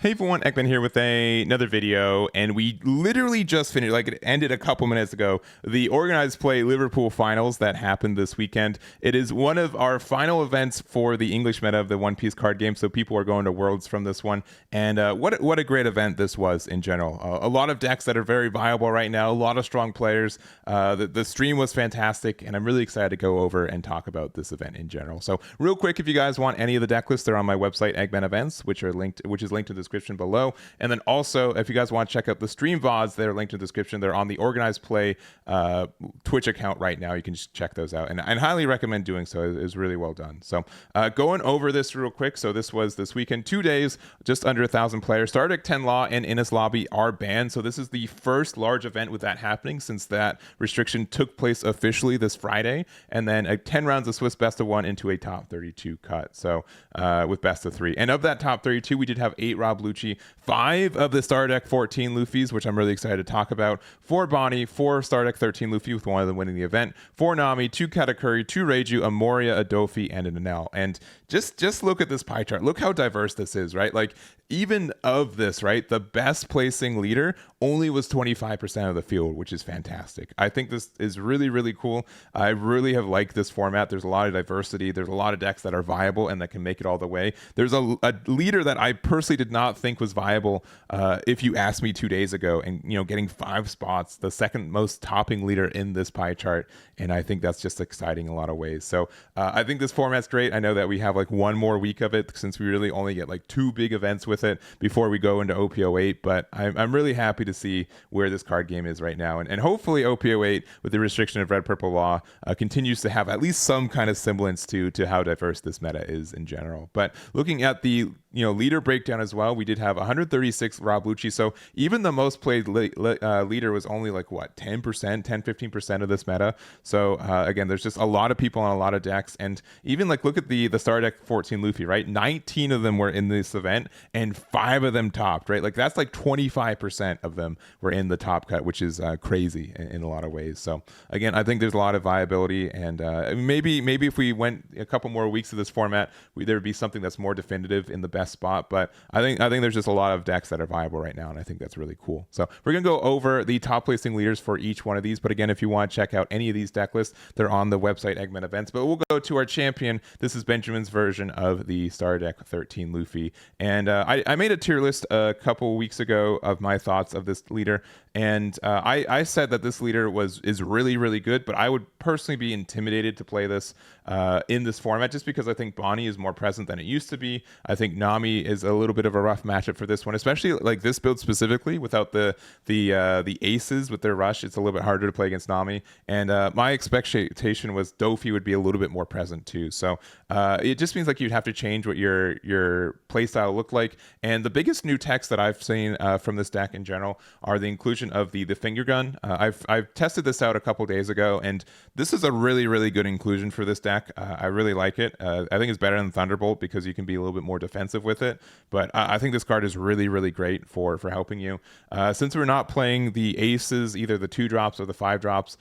Hey everyone, Ekman here with another video, and we literally just finished, like it ended a couple minutes ago, the organized play Liverpool finals that happened this weekend. It is one of our final events for the English meta of the One Piece card game, so people are going to Worlds from this one, and what a great event this was in general. A lot of decks that are very viable right now, a lot of strong players. The stream was fantastic, and I'm really excited to go over and talk about this event in general. So real quick, if you guys want any of the deck lists, they're on my website, Eggman Events, which is linked in the description below. And then also, if you guys want to check out the stream VODs, they're linked in the description. They're on the Organized Play Twitch account right now. You can just check those out. And I highly recommend doing so. It's really well done. So going over this real quick. So this was this weekend, 2 days, just under 1,000 players. Started 10 Law and Innis Lobby are banned. So this is the first large event with that happening since that restriction took place officially this Friday. And then 10 rounds of Swiss best of 1 into a top 32 cut. So with best of 3. And of that top 32, we did have 8 Rob Lucci, 5 of the Star Deck 14 Luffys, which I'm really excited to talk about, 4 Bonney, 4 Star Deck 13 Luffy, with one of them winning the event, 4 Nami, 2 Katakuri, 2 Reiju, a Moria, a Dofi, and an Enel. And just look at this pie chart. Look how diverse this is, right? Like, even of this, right, the best placing leader only was 25% of the field, which is fantastic. I think this is really, really cool. I really have liked this format. There's a lot of diversity. There's a lot of decks that are viable and that can make it all the way. There's a leader that I personally did not think was viable if you asked me 2 days ago, and getting 5 spots, the second most topping leader in this pie chart, and I think that's just exciting in a lot of ways. So I think this format's great. I know that we have like one more week of it since we really only get like 2 big events with it before we go into OPO8, but I'm really happy to see where this card game is right now, and hopefully OPO8 with the restriction of red purple law continues to have at least some kind of semblance to how diverse this meta is in general. But looking at the leader breakdown as well, we did have 136 Rob Lucci, so even the most played leader was only like what, 10-15% of this meta. So again, there's just a lot of people on a lot of decks, and even like look at the Star Deck 14 Luffy, right? 19 of them were in this event and 5 of them topped, right? Like that's like 25% of them were in the top cut, which is crazy in a lot of ways. So again, I think there's a lot of viability, and maybe if we went a couple more weeks of this format, there would be something that's more definitive in the best spot. But I think there's just a lot of decks that are viable right now, and I think that's really cool. So we're gonna go over the top placing leaders for each one of these. But again, if you want to check out any of these deck lists, they're on the website Eggman Events. But we'll go to our champion. This is Benjamin's version of the Star Deck 13 Luffy, and I made a tier list a couple weeks ago of my thoughts of this leader, and I said that this leader is really, really good, but I would personally be intimidated to play this in this format just because I think Bonney is more present than it used to be. I think Nami is a little bit of a rough matchup for this one, especially like this build specifically without the aces with their rush. It's a little bit harder to play against Nami, and my expectation was Dofi would be a little bit more present too. So it just means like you'd have to change what your playstyle looked like. And the biggest new text that I've seen from this deck in general are the inclusion of the finger gun. I've tested this out a couple days ago, and this is a really, really good inclusion for this deck. I really like it. I think it's better than Thunderbolt because you can be a little bit more defensive with it. But I think this card is really, really great for helping you. Since we're not playing the aces, either the 2 drops or the 5 drops,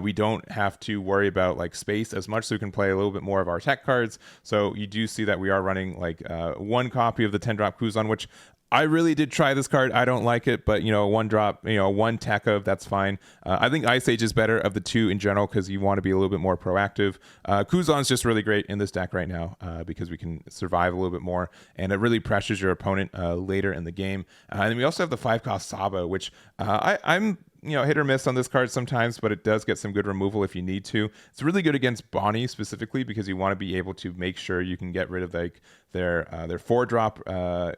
we don't have to worry about like space as much, so we can play a little bit more of our tech cards. So you do see that we are running like 1 copy of the 10 drop Kuzan, which I really did try this card. I don't like it, but 1 drop, 1 tech of, that's fine. I think Ice Age is better of the 2 in general because you want to be a little bit more proactive. Kuzan's just really great in this deck right now because we can survive a little bit more, and it really pressures your opponent later in the game. And then we also have the 5-cost Sabo, which I'm hit or miss on this card sometimes, but it does get some good removal if you need to. It's really good against Bonney specifically because you want to be able to make sure you can get rid of like their 4-drop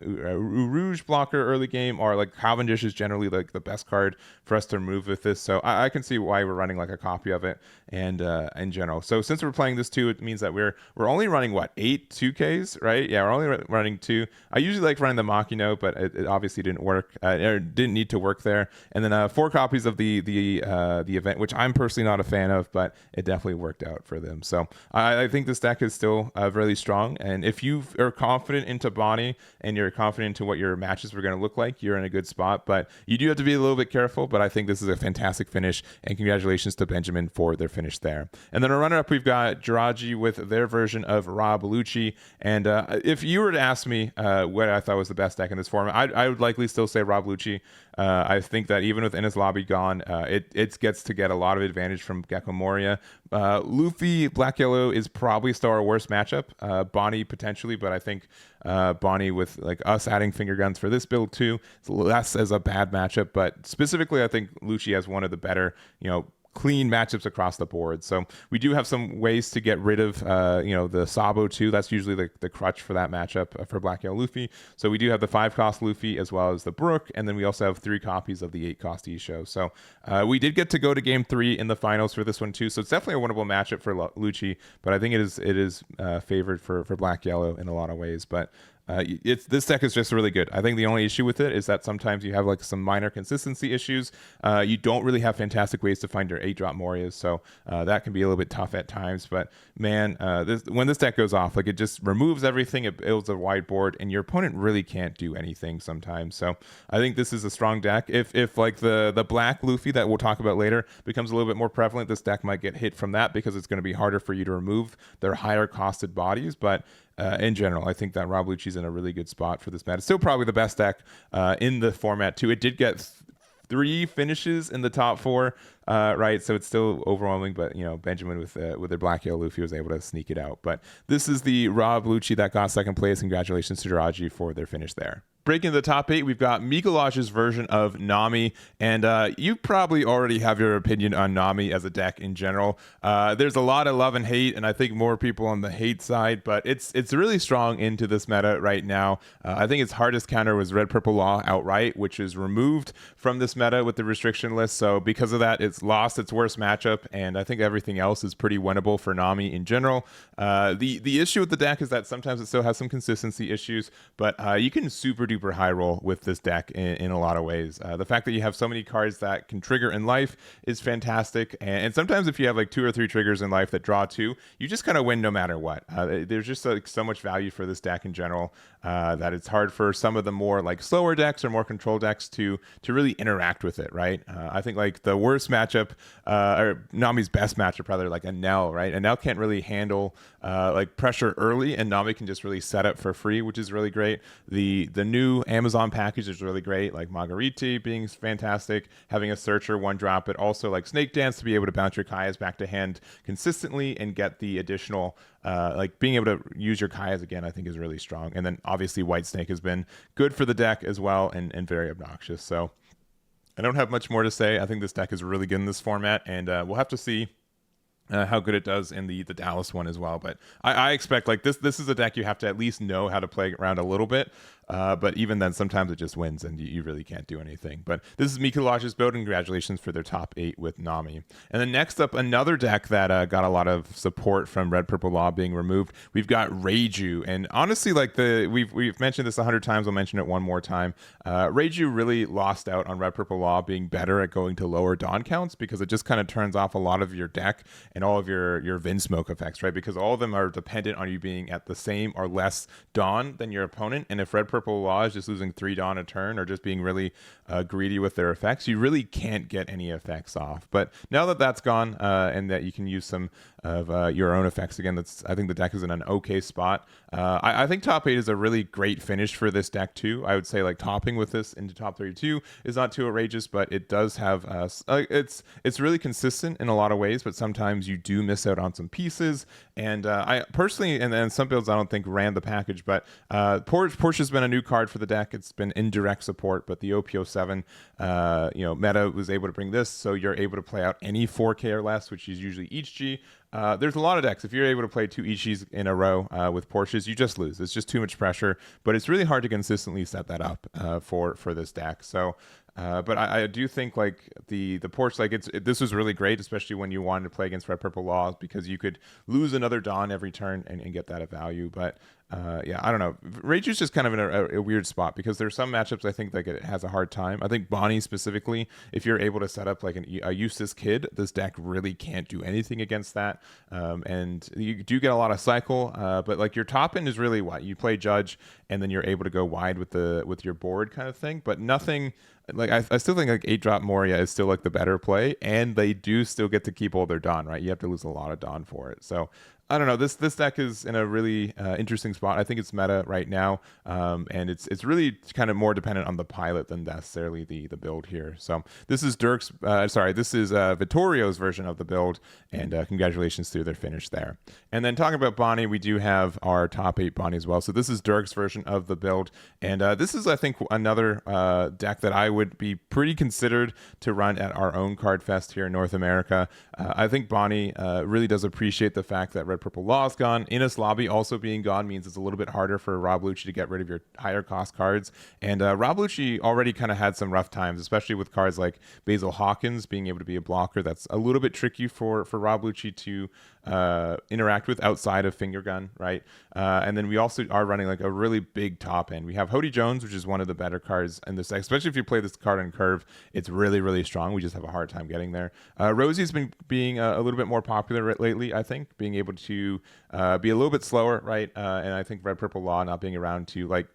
Rouge blocker early game, or like Cavendish is generally like the best card for us to remove with this. So I can see why we're running like a copy of it, and in general. So since we're playing this too, it means that we're only running what, 8 2Ks, right? Yeah, we're only running 2. I usually like running the Machino, but it obviously didn't work. Or didn't need to work there. And then 4 copies copies of the event, which I'm personally not a fan of, but it definitely worked out for them. So I think this deck is still really strong. And if you are confident into Bonney and you're confident into what your matches were going to look like, you're in a good spot. But you do have to be a little bit careful. But I think this is a fantastic finish, and congratulations to Benjamin for their finish there. And then a runner-up, we've got Juraj with their version of Rob Lucci. And if you were to ask me what I thought was the best deck in this format, I would likely still say Rob Lucci. I think that even with Innis Lobby gone, it gets to get a lot of advantage from Gecko Moria. Luffy Black Yellow is probably still our worst matchup. Bonney potentially, but I think Bonney with like us adding finger guns for this build too, it's less as a bad matchup. But specifically, I think Lucci has one of the better, clean matchups across the board. So we do have some ways to get rid of the Sabo too. That's usually the crutch for that matchup for Black Yellow Luffy. So we do have the 5-cost Luffy as well as the Brook, and then we also have 3 copies of the 8-cost Isho. So we did get to go to game 3 in the finals for this one too. So it's definitely a winnable matchup for Lucci, but I think it is favored for Black Yellow in a lot of ways. But this deck is just really good. I think the only issue with it is that sometimes you have like some minor consistency issues. You don't really have fantastic ways to find your 8-drop Morias, so that can be a little bit tough at times. But man, when this deck goes off, like it just removes everything. It builds a wide board, and your opponent really can't do anything sometimes. So I think this is a strong deck. If like the black Luffy that we'll talk about later becomes a little bit more prevalent, this deck might get hit from that because it's going to be harder for you to remove their higher costed bodies. But in general, I think that Rob Lucci's in a really good spot for this meta. Still probably the best deck in the format too. It did get 3 finishes in the top 4, right? So it's still overwhelming, but Benjamin with their Black Yellow Luffy was able to sneak it out. But this is the Rob Lucci that got second place. Congratulations to Juraj for their finish there. Breaking the top 8, we've got Mikołaj's version of Nami, and you probably already have your opinion on Nami as a deck in general. There's a lot of love and hate, and I think more people on the hate side, but it's really strong into this meta right now. I think its hardest counter was Red Purple Law outright, which is removed from this meta with the restriction list. So because of that, it's lost its worst matchup, and I think everything else is pretty winnable for Nami in general. The issue with the deck is that sometimes it still has some consistency issues, but you can super duper high roll with this deck in a lot of ways. The fact that you have so many cards that can trigger in life is fantastic, and sometimes if you have like 2 or 3 triggers in life that draw 2, you just kind of win no matter what. There's just like so much value for this deck in general that it's hard for some of the more like slower decks or more control decks to really interact with it, right? I think like the worst matchup, or Nami's best matchup rather, like Enel, right? Enel can't really handle like pressure early, and Nami can just really set up for free, which is really great. The new Amazon package is really great, like Margariti being fantastic, having a searcher 1-drop, but also like Snake Dance to be able to bounce your Kayas back to hand consistently and get the additional like being able to use your Kayas again, I think is really strong. And then obviously White Snake has been good for the deck as well, and very obnoxious. So I don't have much more to say. I think this deck is really good in this format, and we'll have to see how good it does in the Dallas one as well. But I expect like this is a deck you have to at least know how to play around a little bit. But even then, sometimes it just wins and you really can't do anything. But this is Mikołaj's build, and congratulations for their top 8 with Nami. And then next up, another deck that got a lot of support from Red Purple Law being removed. We've got Reiju, and honestly, like we've mentioned this 100 times. I'll mention it one more time. Reiju really lost out on Red Purple Law being better at going to lower Dawn counts, because it just kind of turns off a lot of your deck and all of your Vinsmoke effects, right? Because all of them are dependent on you being at the same or less Dawn than your opponent. And if Red Purple Law is just losing 3 Dawn a turn, or just being really greedy with their effects, you really can't get any effects off. But now that that's gone, and that you can use some of your own effects again, I think the deck is in an okay spot. I think top 8 is a really great finish for this deck too. I would say like topping with this into top 32 is not too outrageous, but it does have it's really consistent in a lot of ways, but sometimes you do miss out on some pieces. And I personally, and some builds I don't think ran the package, but Porsche's been a new card for the deck. It's been indirect support, but the OPO7 meta was able to bring this, so you're able to play out any 4K or less, which is usually each G. There's a lot of decks. If you're able to play 2 Ichis in a row with Porsches, you just lose. It's just too much pressure, but it's really hard to consistently set that up for this deck. So But I do think like the porch, like this was really great, especially when you wanted to play against red purple laws, because you could lose another Don every turn and get that at value. But yeah, I don't know. Reiju's just kind of in a weird spot, because there's some matchups I think like it has a hard time. I think Bonney specifically, if you're able to set up like a Eustace Kid, this deck really can't do anything against that. And you do get a lot of cycle, but like your top end is really what you play Judge, and then you're able to go wide with your board kind of thing, but nothing. Like I still think like 8-drop Moria is still like the better play, and they do still get to keep all their Don, right? You have to lose a lot of Don for it. So I don't know. This deck is in a really interesting spot. I think it's meta right now, and it's really kind of more dependent on the pilot than necessarily the build here. So this is this is Vittorio's version of the build, and congratulations to their finish there. And then talking about Bonney, we do have our top 8 Bonney as well. So this is Dirk's version of the build, and this is I think another deck that I would be pretty considered to run at our own card fest here in North America. I think Bonney really does appreciate the fact that red purple law is gone. Innis Lobby also being gone means it's a little bit harder for Rob Lucci to get rid of your higher cost cards. And Rob Lucci already kind of had some rough times, especially with cards like Basil Hawkins being able to be a blocker. That's a little bit tricky for Rob Lucci to interact with outside of finger gun, right? And then we also are running like a really big top end. We have Hody Jones, which is one of the better cards in this deck, especially if you play this card on curve. It's really, really strong. We just have a hard time getting there. Rosie's been being a little bit more popular lately, I think, being able to be a little bit slower, right? And I think red purple law not being around to like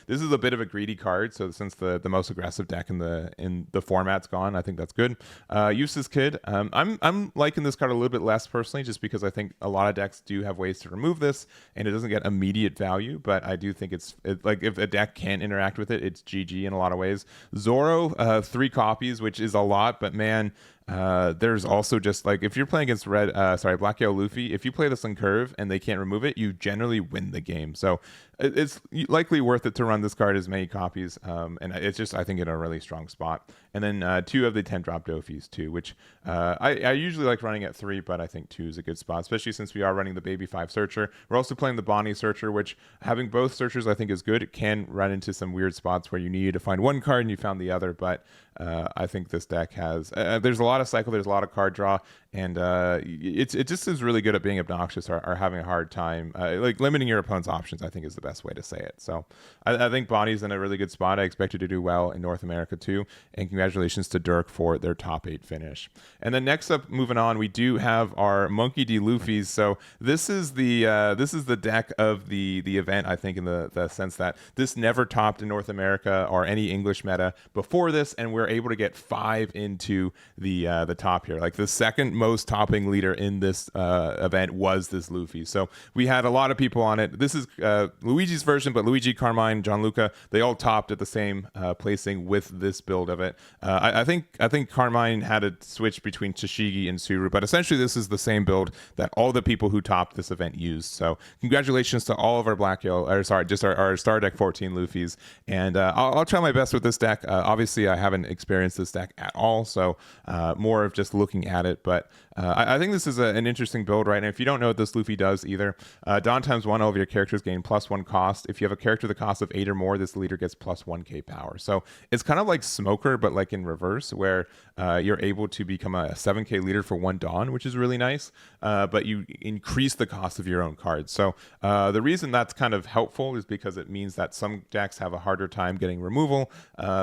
this is a bit of a greedy card. So since the most aggressive deck in the format's gone, I think that's good. Eustace Kid, I'm liking this card a little bit less personally, just because I think a lot of decks do have ways to remove this, and it doesn't get immediate value. But I do think it's like if a deck can interact with it, it's GG in a lot of ways. Zoro, 3 copies, which is a lot, but man. There's also just like if you're playing against Black Yellow Luffy, if you play this on curve and they can't remove it, you generally win the game. So it's likely worth it to run this card as many copies, and it's just I think in a really strong spot. And then 2 of the 10-drop Dofis too, which I usually like running at 3, but I think 2 is a good spot, especially since we are running the Baby 5 Searcher. We're also playing the Bonney Searcher, which having both Searchers I think is good. It can run into some weird spots where you need to find one card and you found the other, but I think this deck has there's a lot of cycle, there's a lot of card draw, and it just is really good at being obnoxious or having a hard time like limiting your opponent's options, I think is the best way to say it. So I think Bonney's in a really good spot. I expect it to do well in North America too, and congratulations to Dirk for their top 8 finish. And then next up, moving on, we do have our Monkey.D.Luffy's. So this is the deck of the event, I think, in the sense that this never topped in North America or any English meta before this, and we're able to get 5 into the top here. Like the second most topping leader in this event was this Luffy. So we had a lot of people on it. This is Luigi's version, but Luigi, Carmine, Gianluca, they all topped at the same placing with this build of it. I think Carmine had a switch between Tashigi and Suru, but essentially this is the same build that all the people who topped this event used. So congratulations to all of our our Star Deck 14 Luffys. And I'll try my best with this deck. Obviously, I haven't experienced this deck at all, so more of just looking at it. But I think this is an interesting build right now. If you don't know what this Luffy does either, Don times 1, all of your characters gain +1 cost. If you have a character the cost of 8 or more, this leader gets +1k power. So it's kind of like Smoker, but like in reverse, where you're able to become a 7k leader for 1 Dawn, which is really nice, but you increase the cost of your own cards. So the reason that's kind of helpful is because it means that some decks have a harder time getting removal,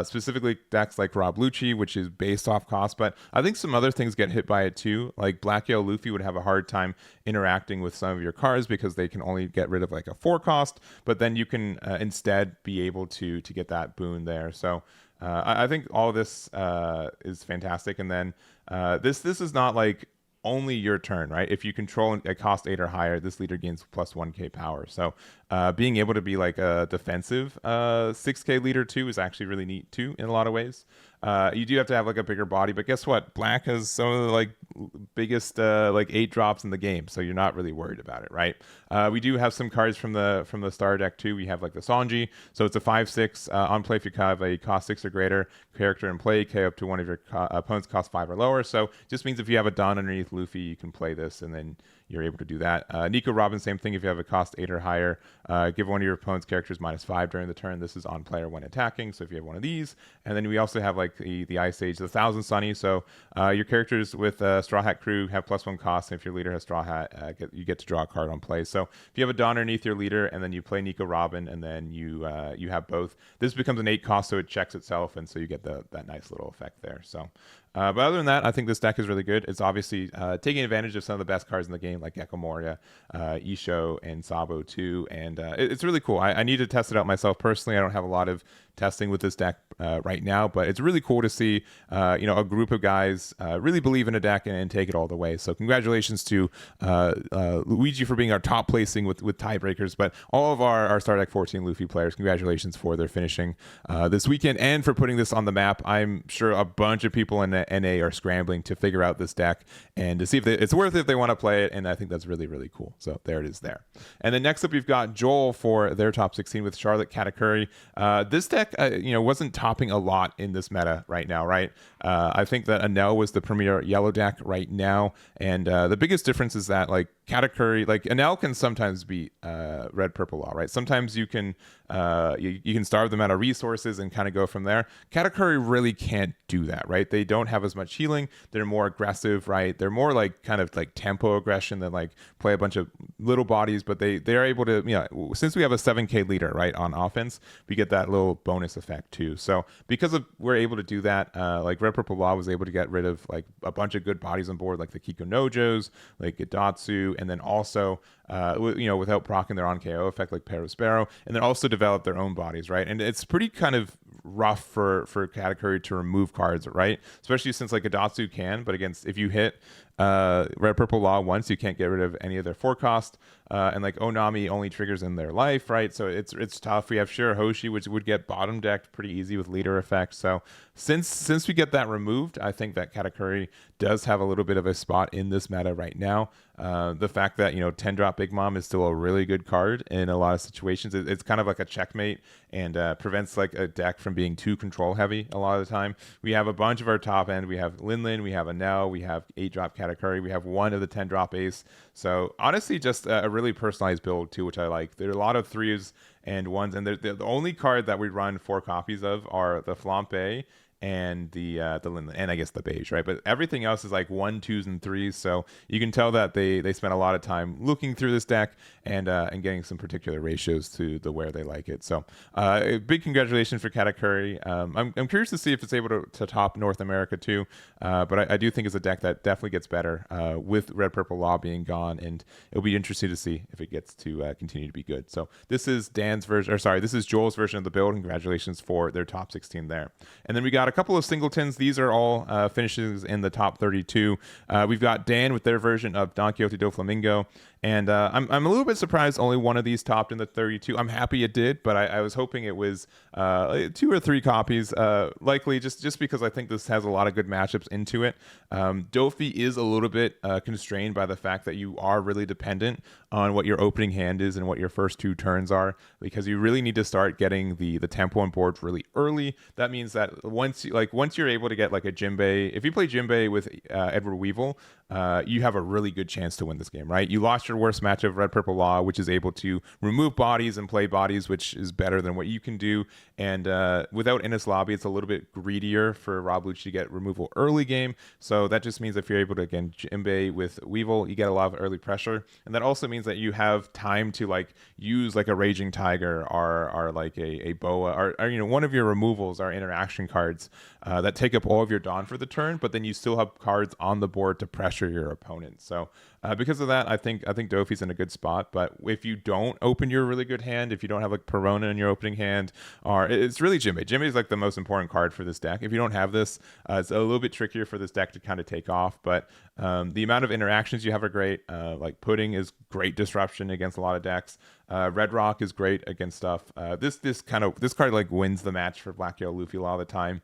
specifically decks like Rob Lucci, which is based off cost, but I think some other things get hit by it too. Like Black Yellow Luffy would have a hard time interacting with some of your cards because they can only get rid of like a 4 cost, but then you can instead be able to get that boon there. So I think all this is fantastic. And then this is not like only your turn, right? If you control a cost 8 or higher, this leader gains +1k power. So being able to be like a defensive 6k leader too is actually really neat too in a lot of ways. You do have to have like a bigger body, but guess what? Black has some of the like biggest like 8 drops in the game, so you're not really worried about it, right? We do have some cards from the star deck too. We have like the Sanji, so it's a 5/6 on play if you have a cost 6 or greater character in play, K up to one of your opponents cost 5 or lower. So just means if you have a Don underneath Luffy, you can play this, and then you're able to do that. Nico Robin, same thing. If you have a cost 8 or higher, give one of your opponent's characters -5 during the turn. This is on player when attacking, so if you have one of these. And then we also have like the Ice Age, the Thousand Sunny. So your characters with Straw Hat Crew have +1 cost, and if your leader has Straw Hat, you get to draw a card on play. So if you have a Dawn underneath your leader, and then you play Nico Robin, and then you have both, this becomes an 8 cost, so it checks itself, and so you get that nice little effect there. So but other than that, I think this deck is really good. It's obviously taking advantage of some of the best cards in the game, like Gecko, Moria, Isho, and Sabo too. And it's really cool. I need to test it out myself personally. I don't have a lot of testing with this deck right now, but it's really cool to see a group of guys really believe in a deck and take it all the way. So congratulations to Luigi for being our top placing with tiebreakers, but all of our Star Deck 14 Luffy players, congratulations for their finishing this weekend and for putting this on the map. I'm sure a bunch of people in the NA are scrambling to figure out this deck and to see if it's worth it if they want to play it, and I think that's really, really cool. So there it is there. And then next up, we've got Joel for their top 16 with Charlotte Katakuri. This deck wasn't topping a lot in this meta right now, right? I think that Enel was the premier yellow deck right now, and the biggest difference is that like Katakuri, like Enel can sometimes beat red purple law, right? Sometimes you can you can starve them out of resources and kind of go from there. Katakuri really can't do that, right? They don't have as much healing. They're more aggressive, right? They're more like kind of like tempo aggression than like play a bunch of little bodies, but they're able to, since we have a 7k leader, right, on offense, we get that little bonus effect too. So because we're able to do that, like red purple law was able to get rid of like a bunch of good bodies on board, like the Kiko Nojos, like Gidatsu, and then also without proccing their on KO effect, like Perospero, and then also develop their own bodies, right? And it's pretty kind of rough for Katakuri to remove cards, right? Especially since like Gidatsu can, but against, if you hit red purple law once, you can't get rid of any of their 4 cost, and like Nami only triggers in their life, right? So it's tough. We have Shirahoshi, which would get bottom decked pretty easy with leader effect. So since we get that removed, I think that Katakuri does have a little bit of a spot in this meta right now. The fact that 10 drop Big Mom is still a really good card in a lot of situations. It's kind of like a checkmate and prevents like a deck from being too control heavy a lot of the time. We have a bunch of our top end. We have Lin, we have Enel, we have 8 drop Katakuri, we have one of the 10 drop Ace. So honestly, just a really personalized build too, which I like. There are a lot of 3s and 1s, and the only card that we run 4 copies of are the Flampe and the Lin, and I guess the beige, right? But everything else is like 1, 2s, and 3s. So you can tell that they spent a lot of time looking through this deck and getting some particular ratios to the where they like it. So a big congratulations for Katakuri. I'm curious to see if it's able to top North America too. But I do think it's a deck that definitely gets better with red purple law being gone, and it'll be interesting to see if it gets to continue to be good. So this is this is Joel's version of the build. Congratulations for their top 16 there. And then we got a couple of singletons. These are all finishes in the top 32. We've got Dan with their version of Donquixote Doflamingo, and I'm a little bit surprised only one of these topped in the 32. I'm happy it did, but I was hoping it was 2 or 3 copies, likely just because I think this has a lot of good matchups into it. Dofi is a little bit constrained by the fact that you are really dependent on what your opening hand is and what your first 2 turns are, because you really need to start getting the tempo on board really early. That means that once you're able to get like a Jinbei, if you play Jinbei with Edward Weevil, you have a really good chance to win this game, right? You lost your worst match of red purple law, which is able to remove bodies and play bodies, which is better than what you can do. And without Ennis Lobby, it's a little bit greedier for Rob Lucci to get removal early game. So that just means if you're able to, again, Jinbei with Weevil, you get a lot of early pressure. And that also means that you have time to like use like a Raging Tiger or like a Boa or one of your removals are interaction cards that take up all of your Dawn for the turn, but then you still have cards on the board to pressure your opponent. So because of that, I think Dofi's in a good spot. But if you don't open your really good hand, if you don't have like Perona in your opening hand, or it's really Jinbei. Jinbei is like the most important card for this deck. If you don't have this, it's a little bit trickier for this deck to kind of take off. But the amount of interactions you have are great. Like Pudding is great disruption against a lot of decks. Red Rock is great against stuff. This card like wins the match for Black Yellow Luffy a lot of the time.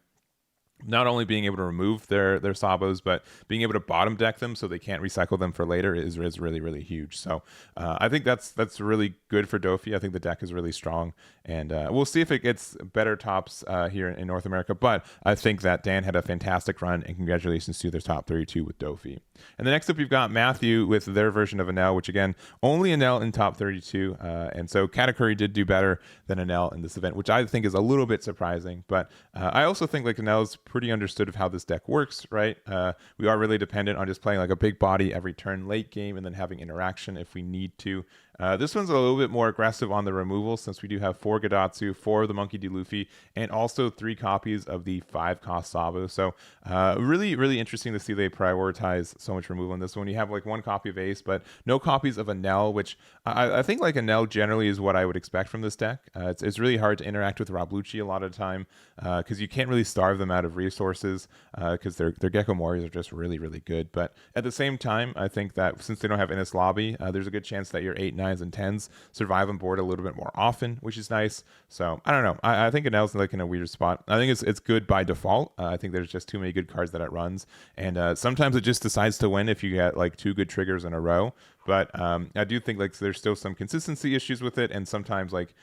not only being able to remove their sabos, but being able to bottom deck them so they can't recycle them for later is really, really huge. So I think that's really good for Dofi. I think the deck is really strong, and we'll see if it gets better tops here in North America. But I think that Dan had a fantastic run, and congratulations to their top 32 with Dofi. And the next up, you've got Matthew with their version of Enel, which again, only Enel in top 32. And so Katakuri did do better than Enel in this event, which I think is a little bit surprising. But I also think like Enel's pretty understood of how this deck works, right? We are really dependent on just playing like a big body every turn late game and then having interaction if we need to. This one's a little bit more aggressive on the removal since we do have 4 Gadatsu, 4 of the Monkey.D.Luffy, and also 3 copies of the 5-cost Sabo. So really, really interesting to see they prioritize so much removal in this one. You have like 1 copy of Ace, but no copies of Enel, which I think like Enel generally is what I would expect from this deck. It's really hard to interact with Rob Lucci a lot of the time because you can't really starve them out of resources because their Gecko Morias are just really, really good. But at the same time, I think that since they don't have Innis Lobby, there's a good chance that your 8, 9s, and 10s survive on board a little bit more often, which is nice. So I don't know. I think Enel's like in a weird spot. I think it's good by default. I think there's just too many good cards that it runs, and sometimes it just decides to win if you get like 2 good triggers in a row. But I do think like there's still some consistency issues with it, and sometimes like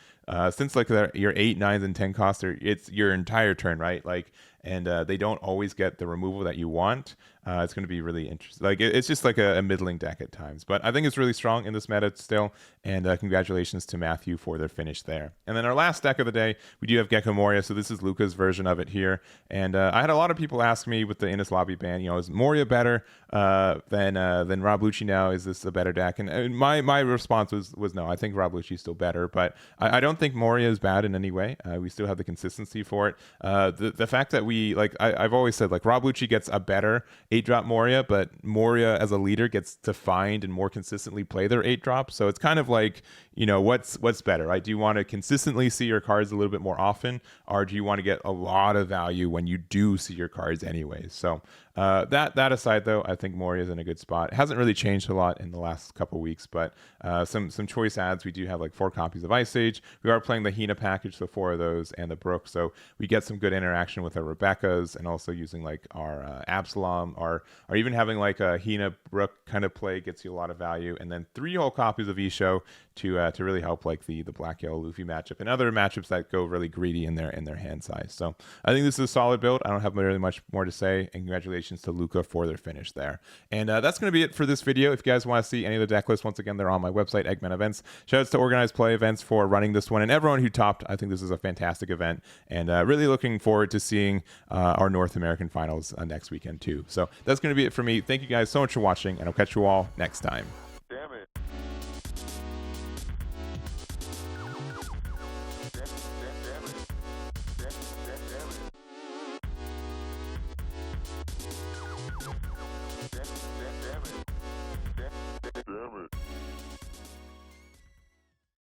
since like your 8, 9s, and 10 costs it's your entire turn, right? Like, and they don't always get the removal that you want. It's going to be really interesting. Like it's just like a middling deck at times, but I think it's really strong in this meta still. And congratulations to Matthew for their finish there. And then our last deck of the day, we do have Gecko Moria. So this is Luca's version of it here. And I had a lot of people ask me with the Innis Lobby ban, you know, is Moria better than Rob Lucci now? Is this a better deck? And my response was no. I think Rob Lucci is still better, but I don't think Moria is bad in any way. We still have the consistency for it. The fact that we like I've always said like Rob Lucci gets a better 8-drop Moria, but Moria as a leader gets to find and more consistently play their 8-drop. So it's kind of like, you know, what's better, right? Do you want to consistently see your cards a little bit more often, or do you want to get a lot of value when you do see your cards anyways? So that aside, though, I think Moria is in a good spot. It hasn't really changed a lot in the last couple weeks, but some choice adds. We do have like 4 copies of Ice Age. We are playing the Hina package, so 4 of those, and the Brook. So we get some good interaction with our Rebekahs, and also using like our Absalom, or even having like a Hina Brook kind of play gets you a lot of value. And then 3 whole copies of Isho to really help like the Black Yellow Luffy matchup and other matchups that go really greedy in their hand size. So I think this is a solid build. I don't have really much more to say, and congratulations to Luca for their finish there. And that's going to be it for this video. If you guys want to see any of the deck lists, once again, they're on my website, Eggman Events. Shoutouts to Organized Play Events for running this one, and everyone who topped. I think this is a fantastic event, and really looking forward to seeing our North American finals next weekend too. So that's going to be it for me. Thank you guys so much for watching, and I'll catch you all next time.